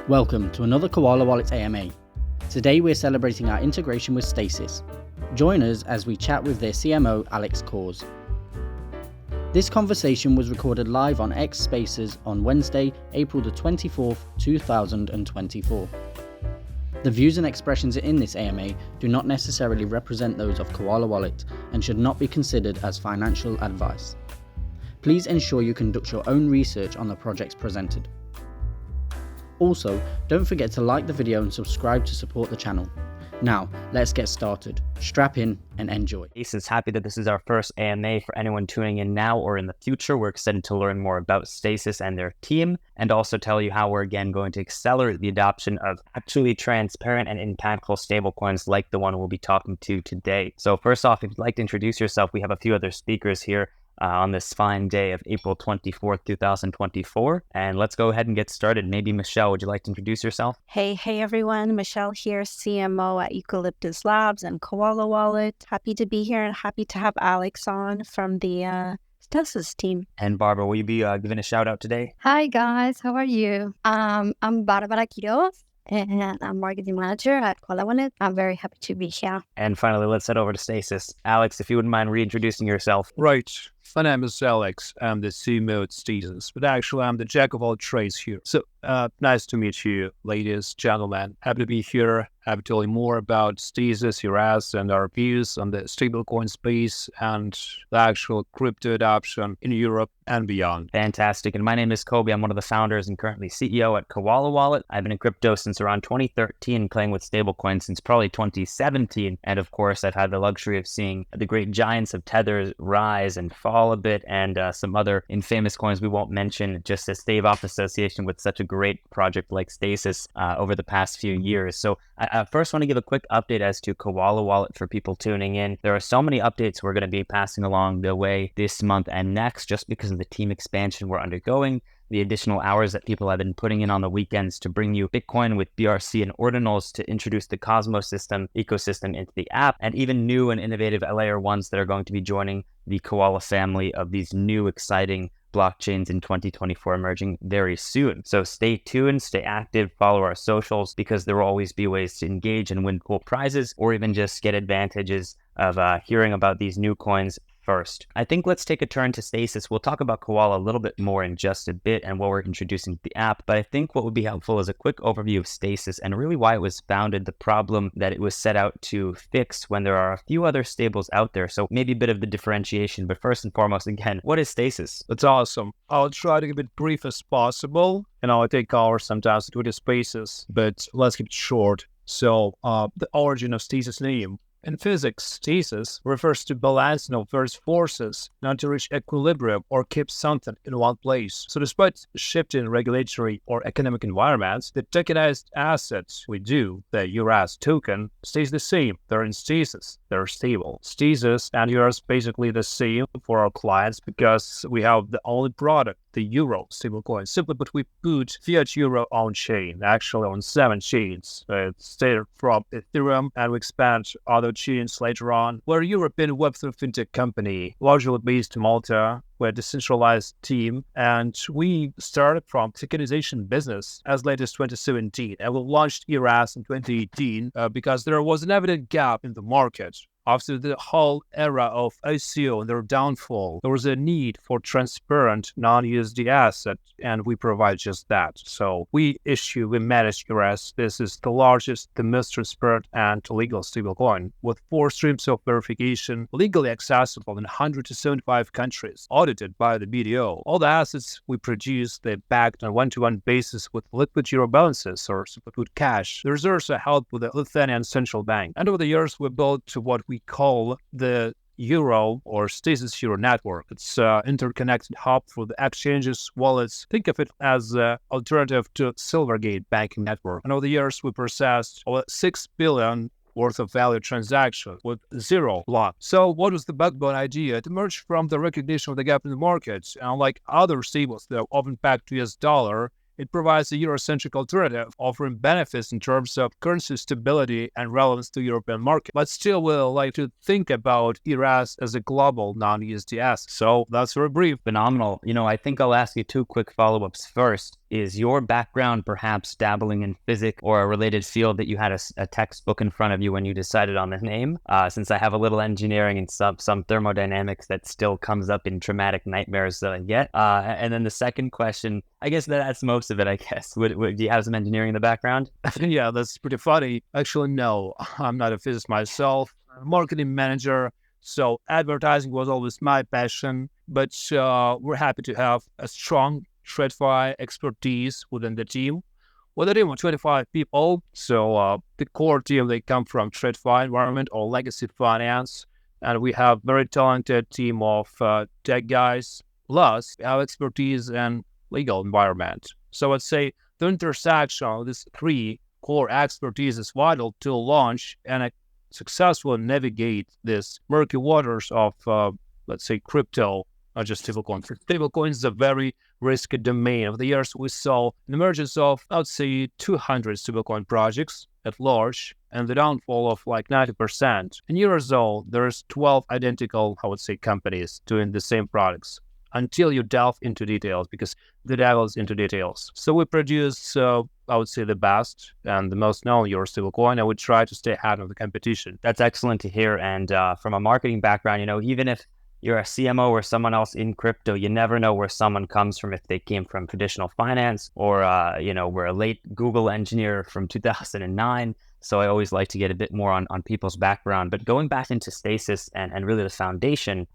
Welcome to another Koala Wallet AMA. Today we're celebrating our integration with Stasis. Join us as we chat with their CMO Alex Kors. This conversation was recorded live on X Spaces on Wednesday, April the 24th, 2024. The views and expressions in this AMA do not necessarily represent those of Koala Wallet and should not be considered as financial advice. Please ensure you conduct your own research on the projects presented. Also, don't forget to like the video and subscribe to support the channel. Now, let's get started. Strap in and enjoy. Stasis, happy that this is our first AMA for anyone tuning in now or in the future. We're excited to learn more about Stasis and their team, and also tell you how we're again going to accelerate the adoption of actually transparent and impactful stablecoins like the one we'll be talking to today. So first off, if you'd like to introduce yourself, we have a few other speakers here on this fine day of April 24th, 2024. And let's go ahead and get started. Maybe Michelle, would you like to introduce yourself? Hey everyone, Michelle here, CMO at Eucalyptus Labs and Koala Wallet. Happy to be here and happy to have Alex on from the Stasis team. And Barbara, will you be giving a shout out today? Hi guys, how are you? I'm Barbara Quiroz and I'm marketing manager at Koala Wallet. I'm very happy to be here. And finally, let's head over to Stasis. Alex, if you wouldn't mind reintroducing yourself. Right. My name is Alex. I'm the CMO at Stasis, but actually I'm the jack of all trades here. So nice to meet you, ladies, gentlemen. Happy to be here. Happy to tell you more about Stasis, Eurs, and our views on the stablecoin space and the actual crypto adoption in Europe and beyond. Fantastic. And my name is Kobe. I'm one of the founders and currently CEO at Koala Wallet. I've been in crypto since around 2013, playing with stablecoins since probably 2017. And of course, I've had the luxury of seeing the great giants of Tether rise and fall a bit, and some other infamous coins we won't mention, just to stave off association with such a great project like Stasis over the past few years. So I first want to give a quick update as to Koala Wallet for people tuning in. There are so many updates we're going to be passing along the way this month and next, just because of the team expansion we're undergoing, the additional hours that people have been putting in on the weekends to bring you Bitcoin with BRC and ordinals, to introduce the Cosmos system ecosystem into the app, and even new and innovative layer ones that are going to be joining the Koala family of these new exciting blockchains in 2024 emerging very soon. So stay tuned, stay active, follow our socials, because there will always be ways to engage and win cool prizes, or even just get advantages of hearing about these new coins first. I think let's take a turn to Stasis. We'll talk about Koala a little bit more in just a bit and what we're introducing to the app, but I think what would be helpful is a quick overview of Stasis and really why it was founded, the problem that it was set out to fix when there are a few other stables out there. So maybe a bit of the differentiation, but first and foremost, again, what is Stasis? That's awesome. I'll try to keep it brief as possible, and I'll take hours sometimes to do the spaces, but let's keep it short. So the origin of Stasis name. In physics, stasis refers to balancing of various forces, not to reach equilibrium or keep something in one place. So despite shifting regulatory or economic environments, the tokenized assets we do, the Eurs token, stays the same. They're in stasis. They're stable. Stasis and Eurs basically the same for our clients because we have the only product, the Euro stablecoin. Simply put, we put fiat Euro on chain, actually on 7 chains. It's started from Ethereum, and we expand other chains later on. We're a European Web3 fintech company, largely based in Malta. We're a decentralized team, and we started from tokenization business as late as 2017, and we launched Eurs in 2018 because there was an evident gap in the market. After the whole era of ICO and their downfall, there was a need for transparent non-USD asset, and we provide just that. So we manage Eurs. This is the largest, the most transparent and legal stablecoin with 4 streams of verification, legally accessible in 175 countries, audited by the BDO. All the assets we produce, they're backed on a one-to-one basis with liquid Euro balances, or simply put, cash. The reserves are held with the Lithuanian central bank. And over the years, we built to what we call the Euro or Stasis Euro network. It's an interconnected hub for the exchanges, wallets. Think of it as an alternative to Silvergate banking network. And over the years, we processed over 6 billion worth of value transactions with 0 block. So what was the backbone idea? It emerged from the recognition of the gap in the market. Unlike other stables that are often pegged to US dollar, it provides a Euro-centric alternative, offering benefits in terms of currency stability and relevance to European market. But still, we'd like to think about Eurs as a global non-USD asset. So that's very brief. Phenomenal. I think I'll ask you two quick follow-ups. First, is your background perhaps dabbling in physics or a related field that you had a textbook in front of you when you decided on the name? Since I have a little engineering and some thermodynamics that still comes up in traumatic nightmares yet. And then the second question, I guess that's most of it, I guess. Do you have some engineering in the background? Yeah, that's pretty funny. Actually, no, I'm not a physicist myself. I'm a marketing manager. So advertising was always my passion, but we're happy to have a strong TradFi expertise within the team. With a team of 25 people, so the core team, they come from TradFi environment or legacy finance, and we have very talented team of tech guys, plus we have expertise in legal environment. So I'd say the intersection of these three core expertise is vital to launch and successfully navigate these murky waters of, let's say, crypto, not just stablecoins. Stablecoins is a very risky domain. Over the years, we saw an emergence of, I would say, 200 stablecoin projects at large, and the downfall of like 90%. In Eurozone, there's 12 identical, I would say, companies doing the same products until you delve into details, because the devil is into details. So we produce, I would say, the best and the most known Euro stablecoin, and we try to stay ahead of the competition. That's excellent to hear. And from a marketing background, even if you're a CMO or someone else in crypto, you never know where someone comes from, if they came from traditional finance or, we're a late Google engineer from 2009. So I always like to get a bit more on people's background. But going back into Stasis and really the foundation,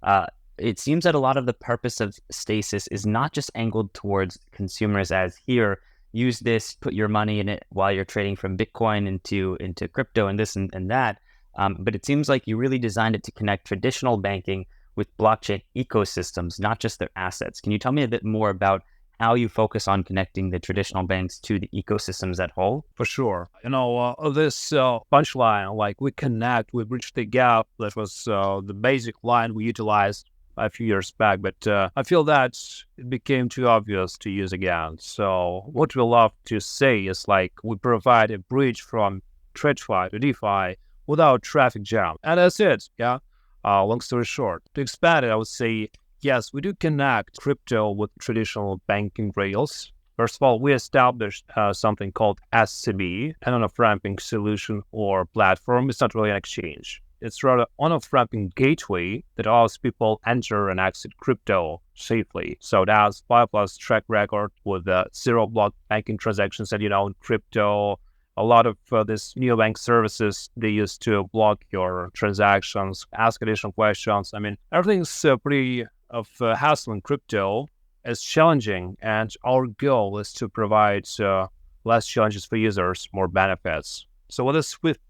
it seems that a lot of the purpose of Stasis is not just angled towards consumers as here, use this, put your money in it while you're trading from Bitcoin into crypto and this and that. But it seems like you really designed it to connect traditional banking with blockchain ecosystems, not just their assets. Can you tell me a bit more about how you focus on connecting the traditional banks to the ecosystems at whole? For sure. This punchline, like we bridge the gap, that was the basic line we utilized a few years back, but I feel that it became too obvious to use again. So what we love to say is like we provide a bridge from TradFi to DeFi without traffic jam. And that's it, yeah? Long story short, to expand it, I would say, yes, we do connect crypto with traditional banking rails. First of all, we established something called SCB, an on-off-ramping solution or platform. It's not really an exchange. It's rather on-off-ramping gateway that allows people enter and exit crypto safely. So it has 5+ track record with zero block banking transactions that, in crypto. A lot of these neobank services, they used to block your transactions, ask additional questions. I mean, everything's pretty of hassle in crypto. It's challenging, and our goal is to provide less challenges for users, more benefits. So with this Swift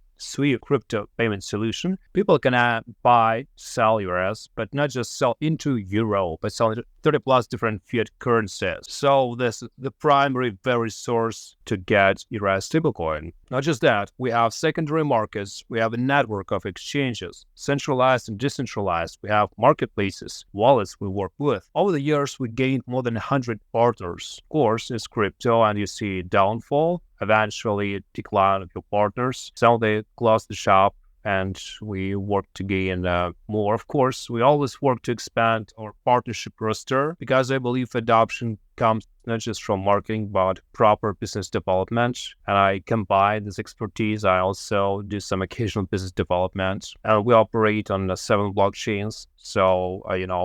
crypto payment solution, people can buy, sell Eurs, but not just sell into euro, but sell into 30+ different fiat currencies. So this is the primary very source to get Eurs stablecoin. Not just that, we have secondary markets, we have a network of exchanges, centralized and decentralized. We have marketplaces, wallets we work with. Over the years, we gained more than 100 partners. Of course, it's crypto and you see downfall, eventually decline of your partners. So they close the shop and we work to gain more. Of course, we always work to expand our partnership roster because I believe adoption comes not just from marketing, but proper business development. And I combine this expertise. I also do some occasional business development. And we operate on 7 blockchains. So,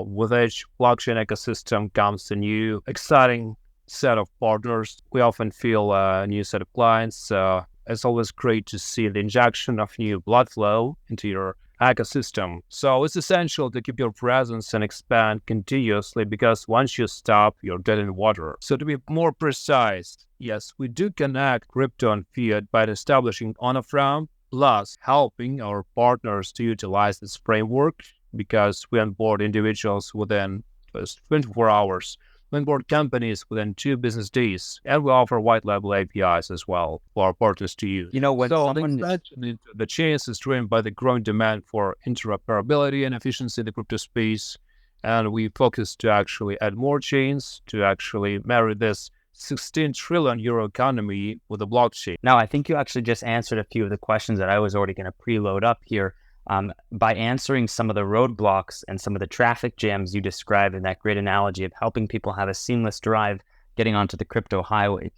with each blockchain ecosystem comes a new exciting set of partners. We often feel a new set of clients. It's always great to see the injection of new blood flow into your ecosystem. So it's essential to keep your presence and expand continuously, because once you stop, you're dead in water. So to be more precise, yes, we do connect crypto and fiat by establishing on-off-ramp, plus helping our partners to utilize this framework, because we onboard individuals within 24 hours. We onboard companies within 2 business days, and we offer white label APIs as well for our partners to use. When so someone... the expansion into the chains is driven by the growing demand for interoperability and efficiency in the crypto space, and we focus to actually add more chains to actually marry this 16 trillion euro economy with the blockchain. Now, I think you actually just answered a few of the questions that I was already going to preload up here. By answering some of the roadblocks and some of the traffic jams you described in that great analogy of helping people have a seamless drive getting onto the crypto highway.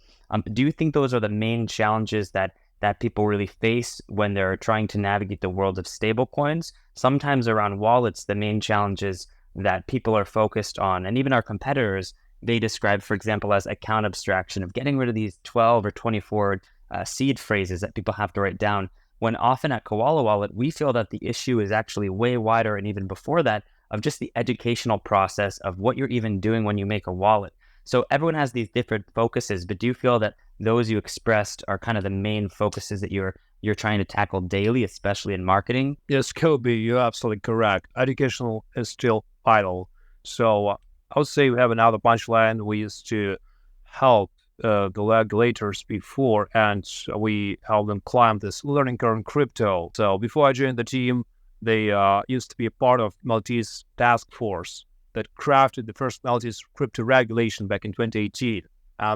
Do you think those are the main challenges that people really face when they're trying to navigate the world of stablecoins? Sometimes around wallets, the main challenges that people are focused on, and even our competitors, they describe, for example, as account abstraction, of getting rid of these 12 or 24 seed phrases that people have to write down. When often at Koala Wallet, we feel that the issue is actually way wider, and even before that, of just the educational process of what you're even doing when you make a wallet. So everyone has these different focuses, but do you feel that those you expressed are kind of the main focuses that you're trying to tackle daily, especially in marketing? Yes, Kobe, you're absolutely correct. Educational is still vital. So I would say we have another punchline. We used to help the regulators before, and we help them climb this learning curve in crypto. So before I joined the team, they used to be a part of Maltese task force that crafted the first Maltese crypto regulation back in 2018.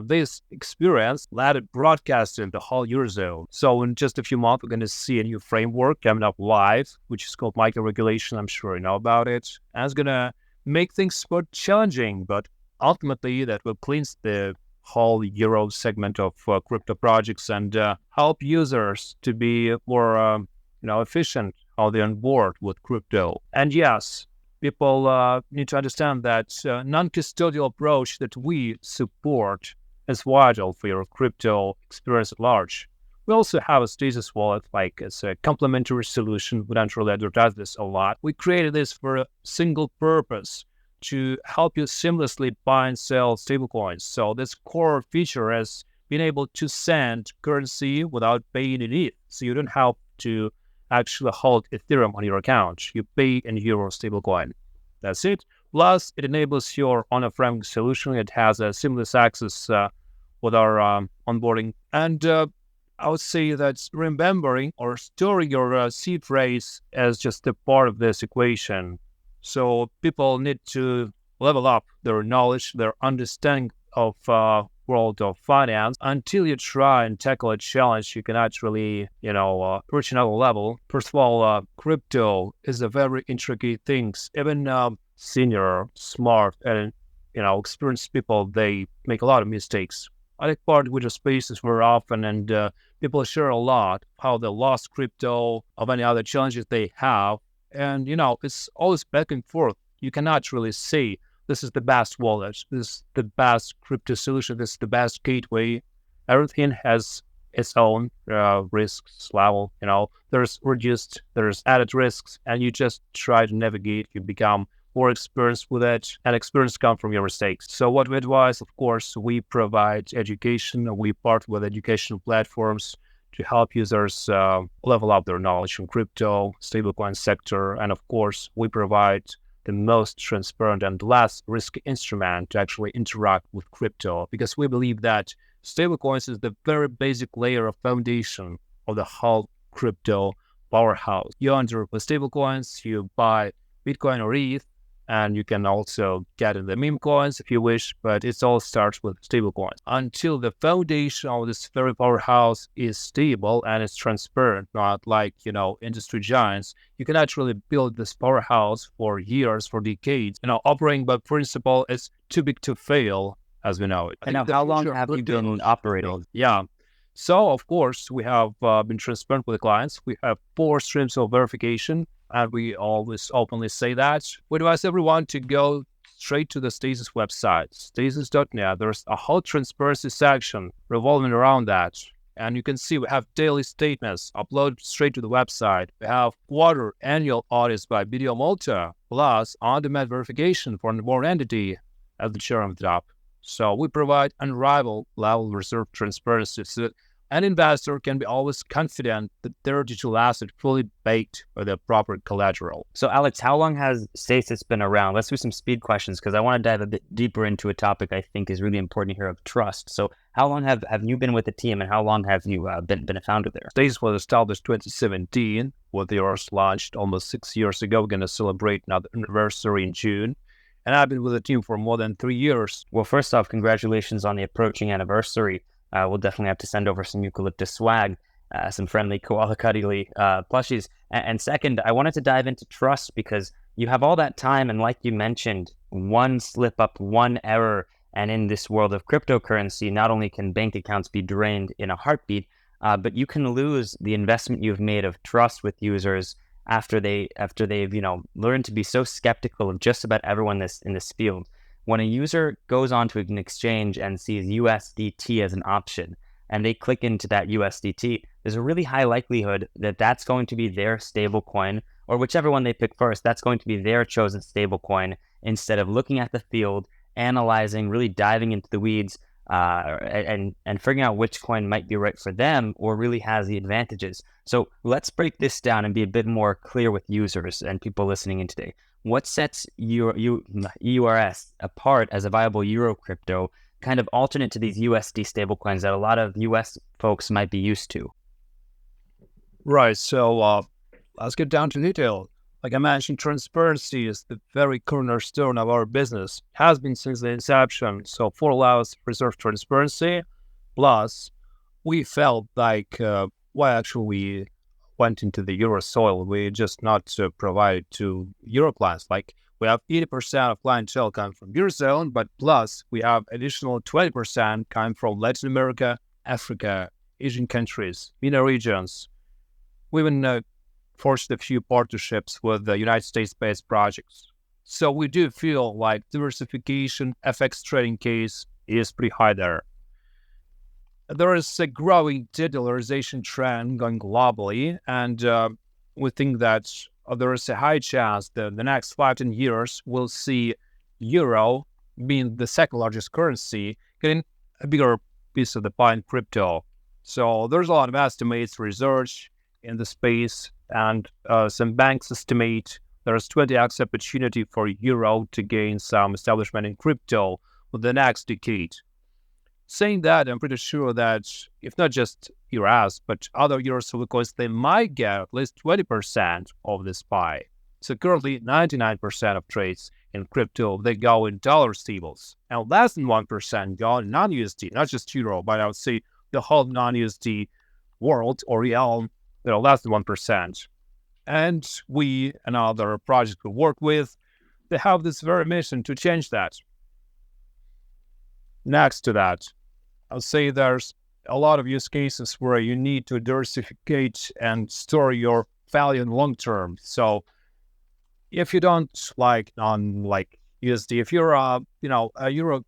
This experience led it broadcasting the whole Eurozone. So in just a few months, we're going to see a new framework coming up live, which is called micro-regulation. I'm sure you know about it. And it's going to make things more challenging, but ultimately that will cleanse the whole Euro segment of crypto projects and help users to be more efficient how they on board with crypto. And yes, people need to understand that non-custodial approach that we support is vital for your crypto experience at large. We also have a Stasis wallet, like it's a complementary solution. We don't really advertise this a lot. We created this for a single purpose, to help you seamlessly buy and sell stablecoins. So this core feature is being able to send currency without paying in ETH. So you don't have to actually hold Ethereum on your account. You pay in Euro stablecoin. That's it. Plus, it enables your on-a-frame solution. It has a seamless access with our onboarding. And I would say that remembering or storing your seed phrase as just a part of this equation. So people need to level up their knowledge, their understanding of world of finance. Until you try and tackle a challenge, you cannot really, reach another level. First of all, crypto is a very intricate thing. Even senior, smart, and experienced people, they make a lot of mistakes. I take part with the spaces very often, and people share a lot how they lost crypto, of any other challenges they have. And, it's always back and forth. You cannot really say, this is the best wallet, this is the best crypto solution, this is the best gateway. Everything has its own risks level. There's reduced, there's added risks, and you just try to navigate. You become more experienced with it, and experience comes from your mistakes. So what we advise, of course, we provide education. We partner with educational platforms to help users level up their knowledge in crypto, stablecoin sector. And of course, we provide the most transparent and less risky instrument to actually interact with crypto, because we believe that stablecoins is the very basic layer of foundation of the whole crypto powerhouse. You enter with stablecoins, you buy Bitcoin or ETH, and you can also get in the meme coins if you wish, but it all starts with stablecoins. Until the foundation of this very powerhouse is stable and it's transparent, not like, industry giants, you cannot really build this powerhouse for years, for decades. Operating by principle is too big to fail, as we know it. And now, how long have you been operating? Yeah. So, of course, we have been transparent with the clients. We have 4 streams of verification, and we always openly say that. We advise everyone to go straight to the Stasis website, stasis.net. There's a whole transparency section revolving around that. And you can see we have daily statements uploaded straight to the website. We have quarter annual audits by BDO Malta, plus on-demand verification for one entity at the chairman top. So we provide unrivaled level of reserve transparency, so that an investor can be always confident that their digital asset fully baked with the proper collateral. So Alex, how long has Stasis been around? Let's do some speed questions, because I want to dive a bit deeper into a topic I think is really important here, of trust. So how long have you been with the team, and how long have you been a founder there? Stasis was established 2017, with Eurs launched almost 6 years ago. We're going to celebrate another anniversary in June. And I've been with the team for more than 3 years. Well, first off, congratulations on the approaching anniversary. We'll definitely have to send over some eucalyptus swag, some friendly Koala plushies. And second, I wanted to dive into trust because you have all that time. And like you mentioned, one slip up, one error. And in this world of cryptocurrency, not only can bank accounts be drained in a heartbeat, but you can lose the investment you've made of trust with users after they've learned to be so skeptical of just about everyone in this field. When a user goes onto an exchange and sees USDT as an option, and they click into that USDT, there's a really high likelihood that that's going to be their stable coin, or whichever one they pick first, that's going to be their chosen stable coin, instead of looking at the field, analyzing, really diving into the weeds, and figuring out which coin might be right for them or really has the advantages. So let's break this down and be a bit more clear with users and people listening in today. What sets Eurs apart as a viable Euro crypto, kind of alternate to these USD stablecoins that a lot of US folks might be used to? Right, so let's get down to detail. Like I mentioned, transparency is the very cornerstone of our business, has been since the inception. So for allows preserve transparency, plus we felt like why actually we went into the Euro soil. We just not provide to Euro clients. Like we have 80% of clientele coming from Eurozone, but plus we have additional 20% coming from Latin America, Africa, Asian countries, MENA regions. We even forged a few partnerships with the United States-based projects. So we do feel like diversification FX trading case is pretty high there. There is a growing de-dollarization trend going globally, and we think that there is a high chance that the next 5-10 years we'll see Euro being the second largest currency getting a bigger piece of the pie in crypto. So there's a lot of estimates, research in the space, and some banks estimate there's 20x opportunity for Euro to gain some establishment in crypto with the next decade. Saying that, I'm pretty sure that if not just Eurs, but other Euro coins, they might get at least 20% of this pie. So currently, 99% of trades in crypto, they go in dollar stables, and less than 1% go in non-USD, not just Euro, but I would say the whole non-USD world or realm, they're less than 1%. And we and other projects we work with, they have this very mission to change that. Next to that, I'll say there's a lot of use cases where you need to diversificate and store your value in long term. So if you don't like USD, if you're a Euro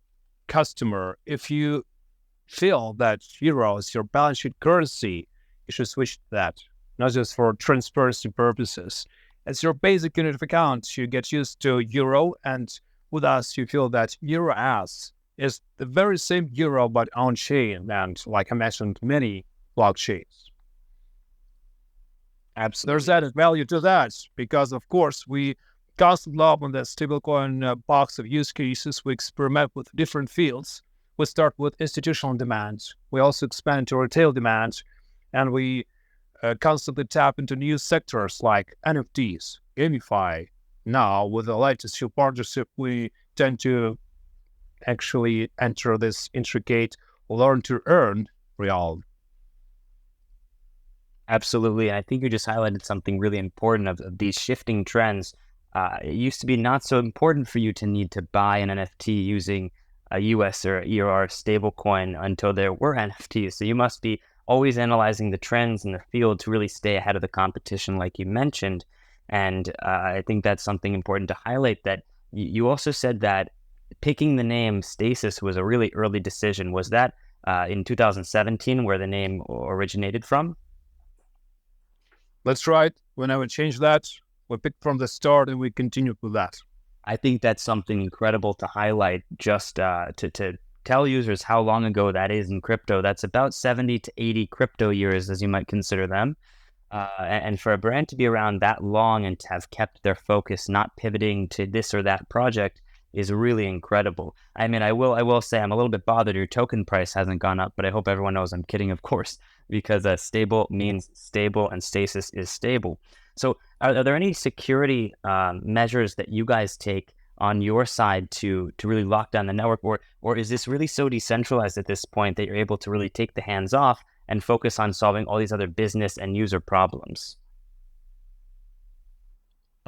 customer, if you feel that Euro is your balance sheet currency, you should switch to that, not just for transparency purposes. As your basic unit of account, you get used to Euro, and with us, you feel that Eurs is the very same Euro but on-chain, and like I mentioned, many blockchains. Absolutely. There's added value to that because, of course, we constantly open the stablecoin box of use cases. We experiment with different fields. We start with institutional demand. We also expand to retail demand, and we constantly tap into new sectors like NFTs, GameFi. Now, with the latest few partnership, we tend to actually enter this intricate learn to earn realm. Absolutely. And I think you just highlighted something really important of these shifting trends. It used to be not so important for you to need to buy an NFT using a US or EUR stablecoin until there were NFTs. So you must be always analyzing the trends in the field to really stay ahead of the competition, like you mentioned. And I think that's something important to highlight, that you also said that picking the name Stasis was a really early decision. Was that in 2017 where the name originated from? That's right. We never changed that. We picked from the start and we continued with that. I think that's something incredible to highlight, just to tell users how long ago that is in crypto. That's about 70 to 80 crypto years, as you might consider them. And for a brand to be around that long and to have kept their focus, not pivoting to this or that project, is really incredible. I mean, I will say I'm a little bit bothered your token price hasn't gone up, but I hope everyone knows I'm kidding, of course, because stable means stable and Stasis is stable. So are there any security measures that you guys take on your side to really lock down the network, or is this really so decentralized at this point that you're able to really take the hands off and focus on solving all these other business and user problems?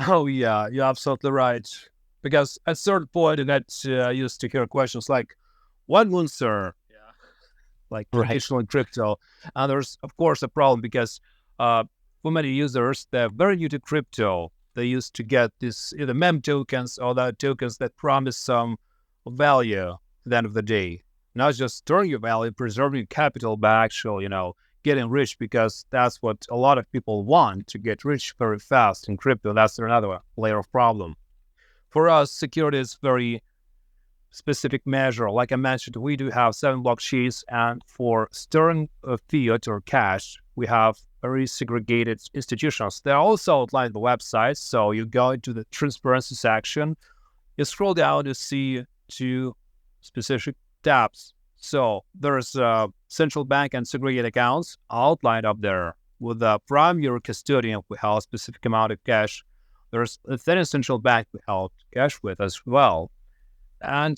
Oh yeah, you're absolutely right. Because at certain point, I used to hear questions like, "What won, sir?" Yeah, like Right. traditional crypto. And there's of course a problem because for many users, they're very new to crypto. They used to get this either meme tokens or the tokens that promise some value at the end of the day. Not just storing your value, preserving your capital, but actual, getting rich, because that's what a lot of people want, to get rich very fast in crypto. That's another layer of problem. For us, security is very specific measure. Like I mentioned, we do have 7 blockchains, and for storing fiat or cash, we have very segregated institutions. They're also outlined on the website. So you go into the transparency section, you scroll down to see 2 specific tabs. So there's central bank and segregated accounts outlined up there. With the primary custodian, we have a specific amount of cash. There's a central bank we held cash with as well. And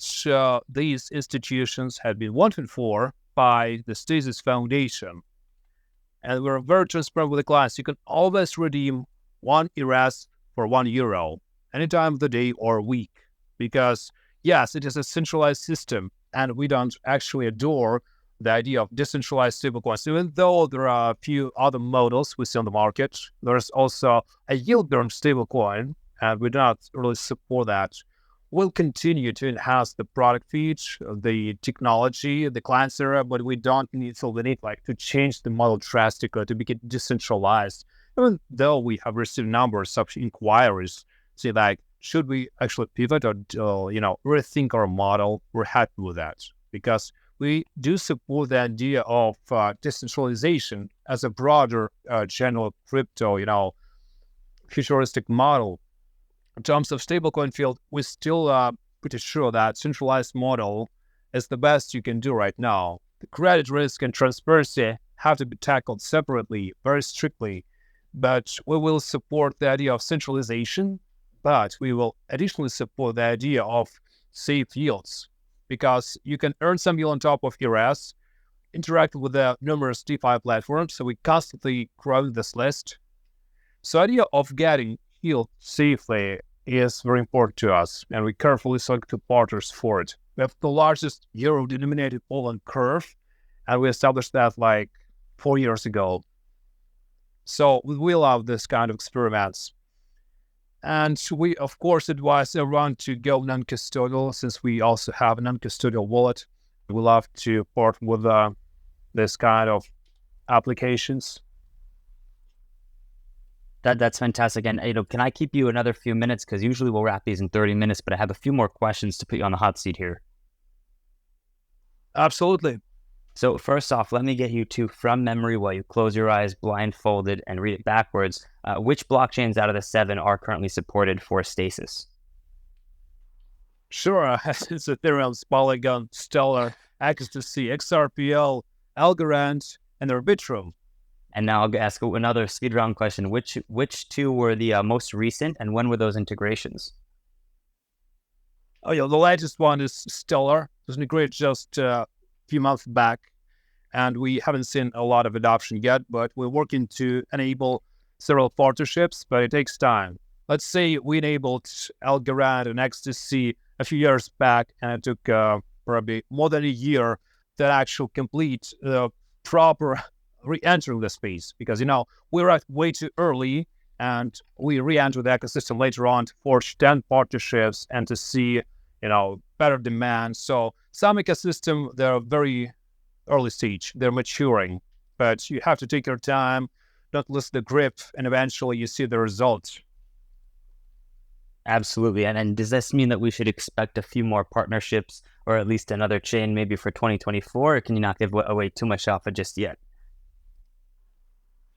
these institutions have been wanted for by the Stasis Foundation. And we're very transparent with the clients. You can always redeem 1 Eurs for €1 any time of the day or week. Because yes, it is a centralized system, and we don't actually adore the idea of decentralized stablecoins. Even though there are a few other models we see on the market, there's also a yield-bearing stablecoin, and we do not really support that. We'll continue to enhance the product feature, the technology, the client server, but we don't need to change the model drastically to make it decentralized. Even though we have received numbers of inquiries, say like, should we actually pivot or rethink our model? We're happy with that because we do support the idea of decentralization as a broader general crypto, futuristic model. In terms of stablecoin field, we're still pretty sure that centralized model is the best you can do right now. The credit risk and transparency have to be tackled separately, very strictly, but we will support the idea of centralization, but we will additionally support the idea of safe yields, because you can earn some yield on top of Eurs, interact with the numerous DeFi platforms, so we constantly grow this list. So the idea of getting yield safely is very important to us, and we carefully select the partners for it. We have the largest euro-denominated pool on Curve, and we established that like 4 years ago. So we love this kind of experiments. And we, of course, advise everyone to go non-custodial, since we also have a non-custodial wallet. We love to partner with this kind of applications. That's fantastic. And can I keep you another few minutes? Because usually we'll wrap these in 30 minutes, but I have a few more questions to put you on the hot seat here. Absolutely. So first off, let me get you to, from memory, while you close your eyes, blindfolded, and read it backwards, which blockchains out of the 7 are currently supported for Stasis? Sure. It's Ethereum, Polygon, Stellar, Ecstasy, XRPL, Algorand, and Arbitrum. And now I'll ask another speed round question. Which 2 were the most recent, and when were those integrations? Oh yeah, the latest one is Stellar. It was integrated just a few months back, and we haven't seen a lot of adoption yet, but we're working to enable several partnerships, but it takes time. Let's say we enabled Algorand and Ecstasy a few years back, and it took probably more than a year to actually complete the proper re-entering the space, because we were way too early, and we re-entered the ecosystem later on to forge 10 partnerships and to see better demand. So some ecosystem, they're very early stage, they're maturing, but you have to take your time, not lose the grip, and eventually you see the results. Absolutely. And does this mean that we should expect a few more partnerships, or at least another chain maybe for 2024, or can you not give away too much alpha just yet?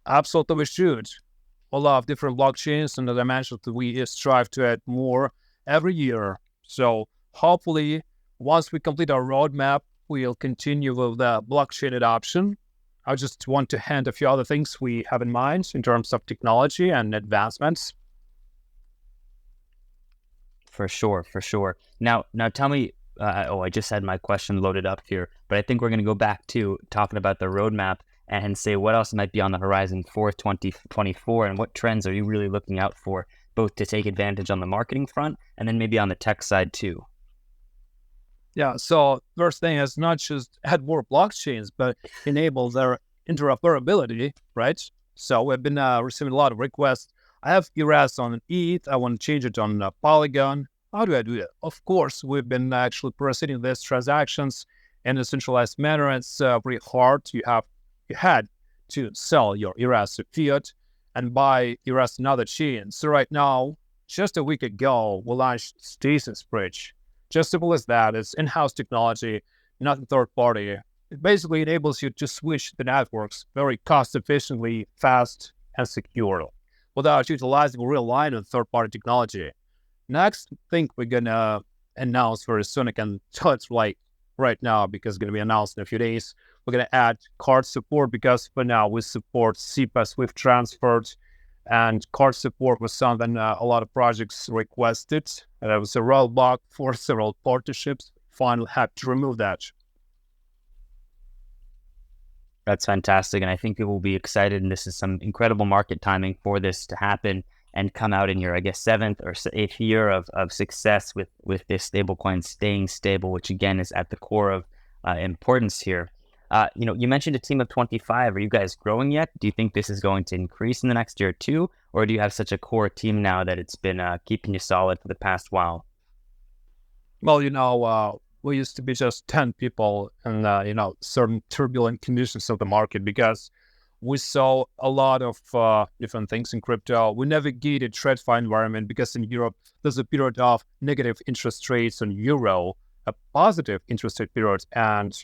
Absolutely, we should. A lot of different blockchains, and as I mentioned, we strive to add more every year. So hopefully, once we complete our roadmap, we'll continue with the blockchain adoption. I just want to hand a few other things we have in mind in terms of technology and advancements. For sure, for sure. Now tell me, I just had my question loaded up here, but I think we're going to go back to talking about the roadmap and say what else might be on the horizon for 2024 and what trends are you really looking out for, both to take advantage on the marketing front and then maybe on the tech side too. Yeah, so first thing is not just add more blockchains, but enable their interoperability, right? So we've been receiving a lot of requests. I have Eurs on ETH. I want to change it on Polygon. How do I do that? Of course, we've been actually proceeding these transactions in a centralized manner. It's very hard. You had to sell your Eurs to fiat and buy Eurs in other chains. So right now, just a week ago, we launched Stasis Bridge. Just simple as that. It's in-house technology, not a third party. It basically enables you to switch the networks very cost efficiently, fast, and secure, without utilizing real line of third-party technology. Next thing we're gonna announce very soon, I can tell it's right now because it's gonna be announced in a few days. We're gonna add card support because for now we support SEPA Swift transferred, and card support was something a lot of projects requested. And it was a roadblock for several partnerships. Finally had to remove that. That's fantastic. And I think people will be excited. And this is some incredible market timing for this to happen and come out in your, I guess, 7th or 8th year of success with this stablecoin staying stable, which again is at the core of importance here. You mentioned a team of 25. Are you guys growing yet? Do you think this is going to increase in the next year or two? Or do you have such a core team now that it's been keeping you solid for the past while? Well, we used to be just 10 people in, certain turbulent conditions of the market because we saw a lot of different things in crypto. We navigated TradFi environment because in Europe, there's a period of negative interest rates on euro, a positive interest rate period. And,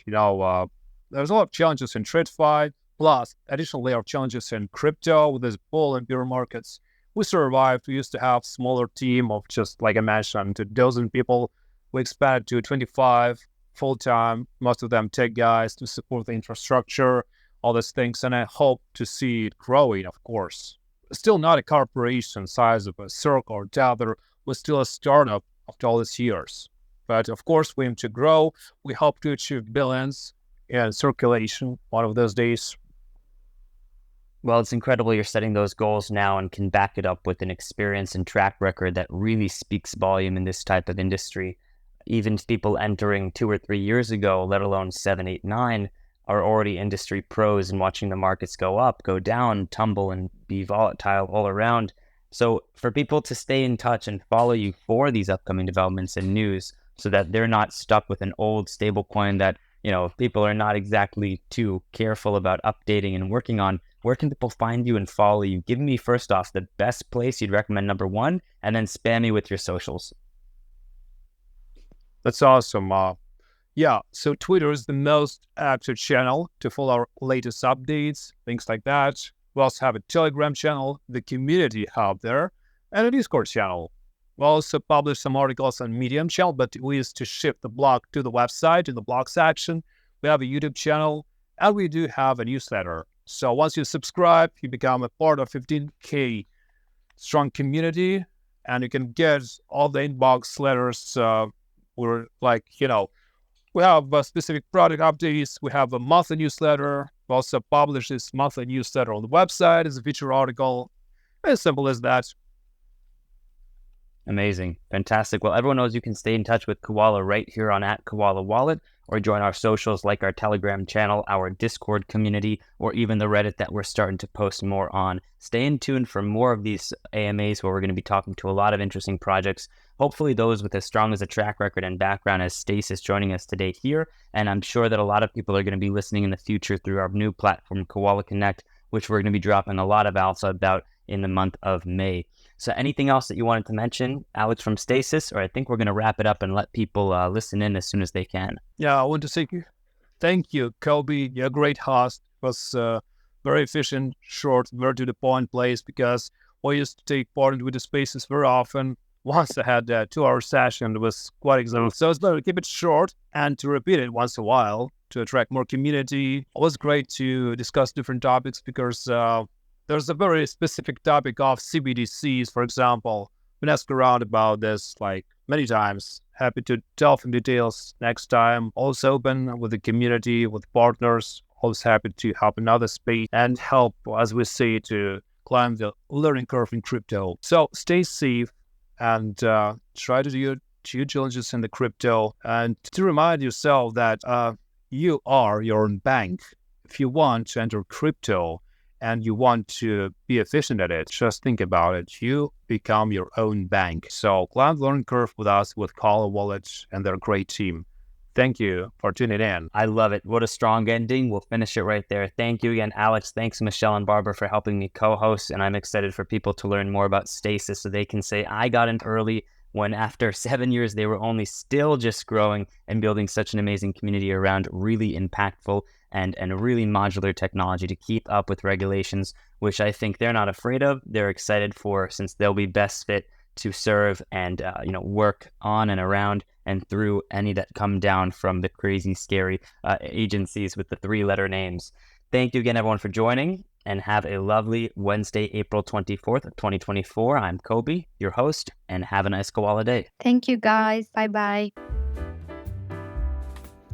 there's a lot of challenges in TradFi, plus additional layer of challenges in crypto with this bull and bear markets. We survived. We used to have smaller team of just, like I mentioned, a dozen people. We expanded to 25 full-time, most of them tech guys to support the infrastructure, all these things. And I hope to see it growing, of course. Still not a corporation size of a Circle or Tether. We're still a startup after all these years. But of course, we aim to grow. We hope to achieve billions in circulation one of those days. Well, it's incredible you're setting those goals now and can back it up with an experience and track record that really speaks volume in this type of industry. Even people entering 2 or 3 years ago, let alone 7, 8, 9, are already industry pros and watching the markets go up, go down, tumble, and be volatile all around. So for people to stay in touch and follow you for these upcoming developments and news so that they're not stuck with an old stablecoin that people are not exactly too careful about updating and working on, where can people find you and follow you? Give me, first off, the best place you'd recommend, number one, and then spam me with your socials. That's awesome. So Twitter is the most active channel to follow our latest updates, things like that. We also have a Telegram channel, the community hub there, and a Discord channel. We also publish some articles on Medium channel, but we used to shift the blog to the website in the blog section. We have a YouTube channel, and we do have a newsletter. So once you subscribe, you become a part of 15K strong community, and you can get all the inbox letters. We have specific product updates. We have a monthly newsletter. We also publish this monthly newsletter on the website as a feature article. As simple as that. Amazing. Fantastic. Well, everyone knows you can stay in touch with Koala right here on @Koala Wallet, or join our socials like our Telegram channel, our Discord community, or even the Reddit that we're starting to post more on. Stay in tune for more of these AMAs where we're going to be talking to a lot of interesting projects, hopefully those with as strong as a track record and background as Stasis joining us today here. And I'm sure that a lot of people are going to be listening in the future through our new platform, WalletConnect, which we're going to be dropping a lot of alpha about in the month of May. So anything else that you wanted to mention, Alex from Stasis, or I think we're going to wrap it up and let people listen in as soon as they can. Yeah, I want to say thank you, Kobe. You're a great host. It was very efficient, short, very to the point place, because we used to take part with the spaces very often. Once I had a 2-hour session, it was quite exhausting. So it's better to keep it short and to repeat it once in a while to attract more community. It was great to discuss different topics because there's a very specific topic of CBDCs, for example. been asked around about this like many times. Happy to delve in details next time. Also open with the community, with partners. Always happy to help another space and help, as we say, to climb the learning curve in crypto. So stay safe and try to do your due diligence in the crypto, and to remind yourself that you are your own bank. If you want to enter crypto and you want to be efficient at it, just think about it. You become your own bank. So climb the learning curve with us, with Koala Wallet and their great team. Thank you for tuning in. I love it. What a strong ending. We'll finish it right there. Thank you again, Alex. Thanks, Michelle and Barbara, for helping me co-host. And I'm excited for people to learn more about Stasis so they can say, I got in early, when after 7 years, they were only still just growing and building such an amazing community around really impactful and really modular technology to keep up with regulations, which I think they're not afraid of. They're excited for, since they'll be best fit to serve and work on and around and through any that come down from the crazy, scary agencies with the 3-letter names. Thank you again, everyone, for joining, and have a lovely Wednesday, April 24th, 2024. I'm Kobe, your host, and have a nice Koala day. Thank you, guys. Bye-bye.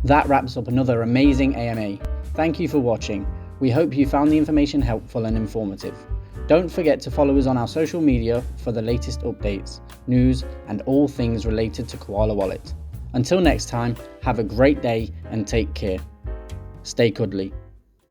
That wraps up another amazing AMA. Thank you for watching. We hope you found the information helpful and informative. Don't forget to follow us on our social media for the latest updates, news, and all things related to Koala Wallet. Until next time, have a great day and take care. Stay cuddly.